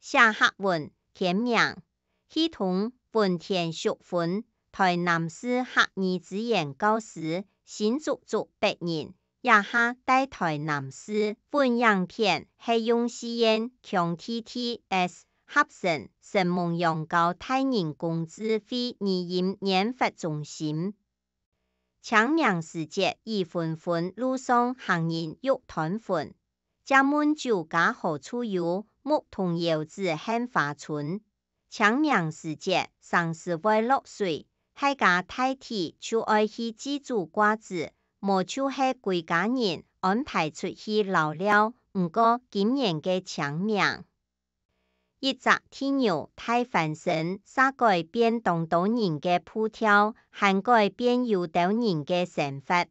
下客文填名，系统本田淑芬，台南市客二志愿教师，新竹族白人，也下在台南市本样片系用实验强 TTS 合成神梦养教太人工智慧研研发中心。强名世界已纷纷路上行人欲团粉，家门酒家何处有？牧童遥指杏花村。强名世界上市会落水，大家大体就爱去自主挂子，无就是归家人安排出去留了。不过今年嘅强名，一则天牛大翻身，煞改變東島人嘅步調，還改變有島人嘅生活。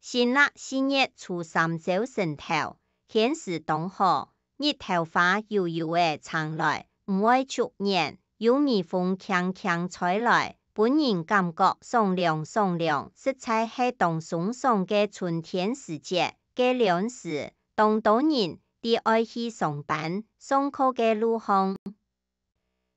新曆4月初3早晨頭，天時當好，日頭花悠悠嘅長來，唔會出現，有微風輕輕吹來，本人感覺爽涼爽涼，實在係當爽爽嘅春天時節嘅兩時，東島人啲愛去上班、上課嘅路上，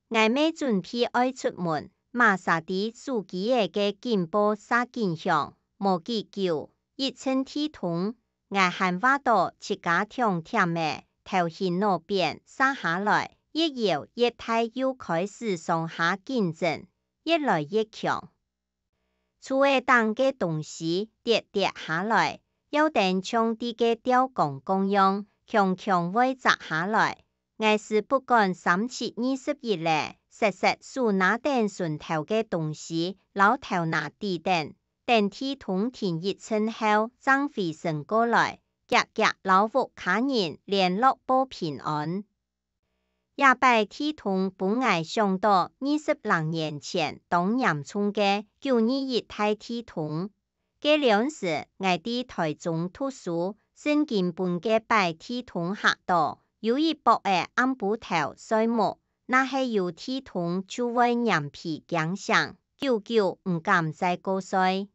我未準備愛出門，馬上啲手機嘅警報煞緊響，無幾久，一稱天通，我還話到自家痛甜嘅頭型那邊灑下來，越搖越大又開始上下競爭，越來越強。厝內當嘅東西跌下來，有等像啲嘅吊鋼咁樣，強強會砸下來。我是不敢3/7/21咧，實實數那等順頭嘅東西，老頭那地等天通天一稱後，張飛升過來，夾老屋卡人聯絡報平安。也拜天通本來想到20多年前當嚴重嘅921大天通，嘅兩時我喺台中讀書，聖經本嘅拜天通學到。有一部嘅暗布頭衰木，那係有天通就會眼皮驚響，久唔敢再過衰。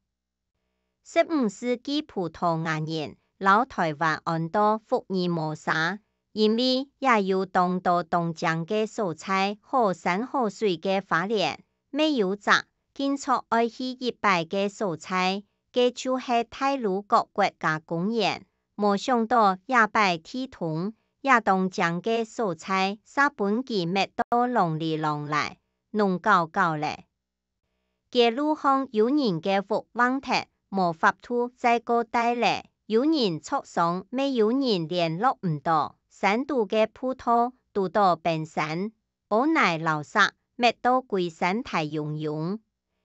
15世紀葡萄牙人老台灣安到福爾摩沙，因為也有當到東江嘅蔬菜好山好水嘅花蓮，沒有摘，建築愛去一擺嘅蔬菜，嘅就係大陸各國家公園，沒想到也擺天通。也當將嘅蔬菜，撒本記麥到籠裡籠來，弄搞咧。嘅路上有人嘅福旺特，無法度再過帶咧。有人促上，沒有人聯絡唔到。山度嘅葡萄，渡到冰山，無奈流沙，麥到歸山太溶。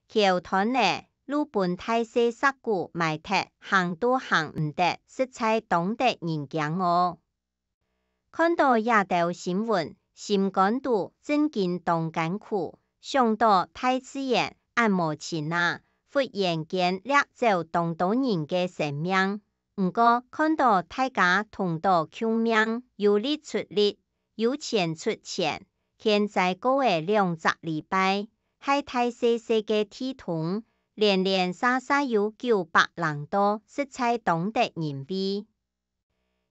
橋灘咧，路本太細沙谷埋鐵，行都行唔得，實在當得人驚哦。看到亞洲新聞，心肝肚真緊當艱苦，想到大自然按摩前啊，忽然間掠走當多人嘅生命。不過看到大家同道救命，有力出力，有錢出錢，現在過嘅2個禮拜，係大細嘅天通，連沙有900人多，實在當得人悲。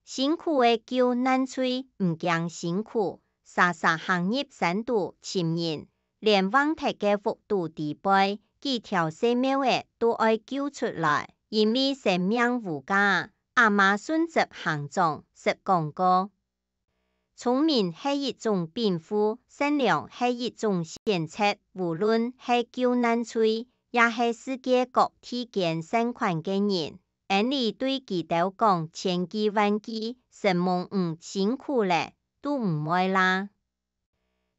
辛苦嘅救難催唔驚辛苦，沙行入山度尋人，連旺特嘅幅度地背，幾條細苗嘅都愛救出來，因為生命無價。亞馬遜執行長實講過，聰明係一種稟賦，善良係一種選擇，無論係救難催，也係世界各地間善款嘅人。你對佢哋講千幾萬幾，什麼辛苦咧，都唔會啦。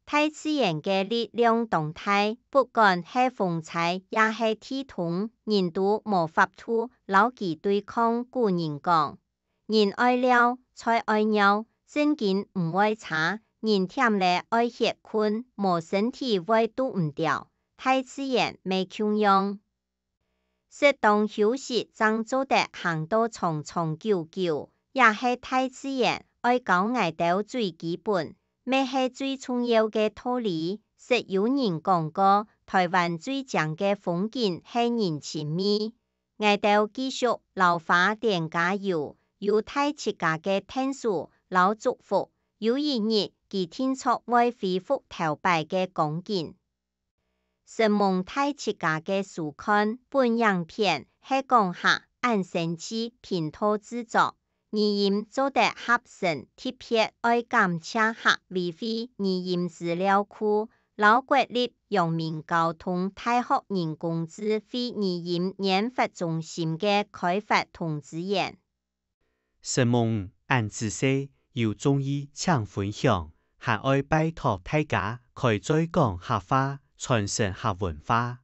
大自然嘅力量動態，不管係風采，也係天通，人都無法度撈佢對抗。古人講，人愛了，才愛鳥，真緊唔會差。人忝咧愛歇困，無身體會都唔掉。大自然未窮樣。適當休息，才做得行到長久，也係大自然愛教我哋最基本，咩係最重要嘅道理。實有人講過，台灣最正嘅風景係人情味。我哋繼續老花店加油，有大自家嘅天數老祝福。有一日，佢天促會恢復頭擺嘅光景。神蒙太設家嘅書刊本影片係講下按生氣拼圖製作，語音做得合成，特別愛感謝下維護語音資料庫，老國立陽明交通大學人工智慧語音研發中心嘅開發同支援。神蒙按知識有中意請分享，還愛拜託大家開再講客話，傳承客文化。